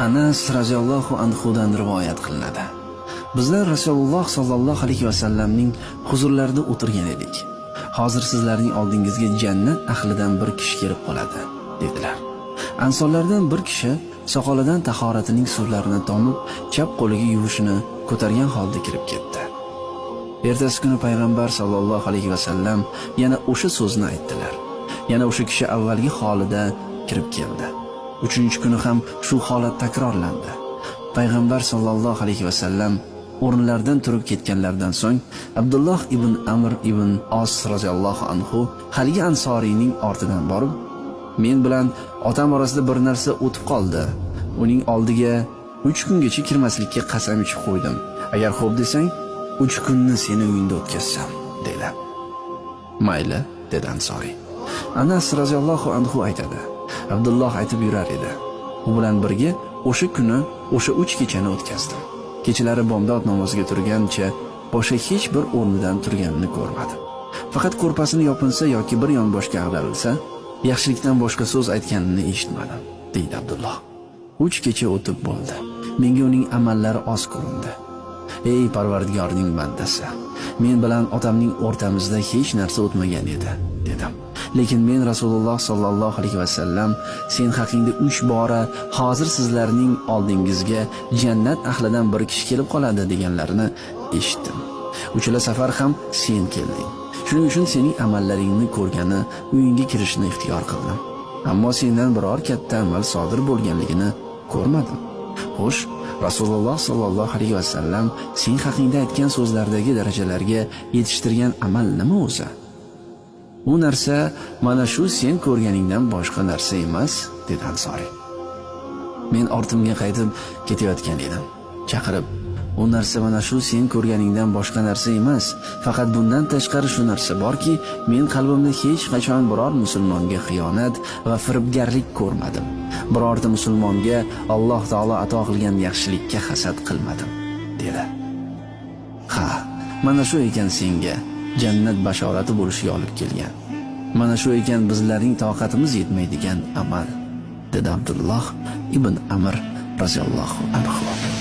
Anas radhiyallohu anhudan rivoyat qilinadi. Bizlar Rasululloh sallallohu alayhi vasallamning huzurlarida o'tirgan edik. Hozir sizlarning oldingizga jannat ahlidan bir kishi kelib qoladi, dedilar. Ansorlardan bir kishi soqolidan tahoratining suvlarini tomib, chap qo'liga yuvishini ko'targan holda kirib ketdi. Ertasi kuni payg'ambar sallallohu alayhi vasallam yana o'sha so'zni aytdilar. Yana o'sha kishi avvalgi holida kirib keldi. Uchinchi kuni ham shu holat takrorlandi. Payg'ambar sallallohu alayhi vasallam o'rinlaridan turib ketganlardan so'ng Abdulloh ibn Amr ibn Os radhiyallohu anhu haligi ansoriyning ortidan borib, men bilan otam orasida bir narsa o'tib qoldi. Uning oldiga 3 kungacha kirmaslikka qasam ichib qo'ydim. Agar xo'p desang, 3 kunni seni uyingda o'tkazsam, dedi. Mayli, dedi ansoriy. Anas radhiyallohu anhu aytadi. Abdulloh aytib yurar edi. U bilan birga o'sha kuni o'sha 3 kechani o'tkazdim. Kechalari bomdod namoziga turgancha boshqa hech bir o'rnidan turganini ko'rmadim. Faqat ko'rpasini yopinsa yoki bir yon boshga ag'darilsa, yaxshilikdan boshqa so'z aytganini eshitmadim, deydi Abdulloh. 3 kecha o'tib bo'ldi. Menga uning amallari oz ko'rindi. Ey Parvardigorning bandasi, men bilan otamning o'rtamizda hech narsa o'tmagan edi, dedim. Lekin men Rasululloh sallallohu alayhi vasallam sen haqingda 3 bora hozir sizlarning oldingizga jannat ahlidan bir kishi kelib qoladi deganlarini eshitdim. Uchala safar ham sen kelding. Shuning uchun sening amallaringni ko'rgani uyingga kirishni ixtiyor qildim. Ammo sendan biror katta amal sodir bo'lganligini ko'rmadim. Xo'sh, Rasululloh sallallohu alayhi vasallam sen haqingda aytgan so'zlardagi darajalarga yetishtirgan amal nima o'zi? U narsa mana shu sen ko'rganingdan boshqa narsa emas, dedi ansoriy. Men ortimga qaytib ketayotgan edim. Chaqirib, u narsa mana shu sen ko'rganingdan boshqa narsa emas, faqat bundan tashqari shu narsa borki, men qalbimda hech qachon biror musulmonga xiyonat va firibgarlik ko'rmadim. Birorta musulmonga Alloh taolo ato qilgan yaxshilikka hasad qilmadim, dedi. Ha, mana shu ekan senga jannat bashorati bo'lishiga olib kelgan. Mana shu ekan bizlarning toqatimiz yetmaydigan amal, dedi Abdulloh ibn Amr radhiyallohu anhu.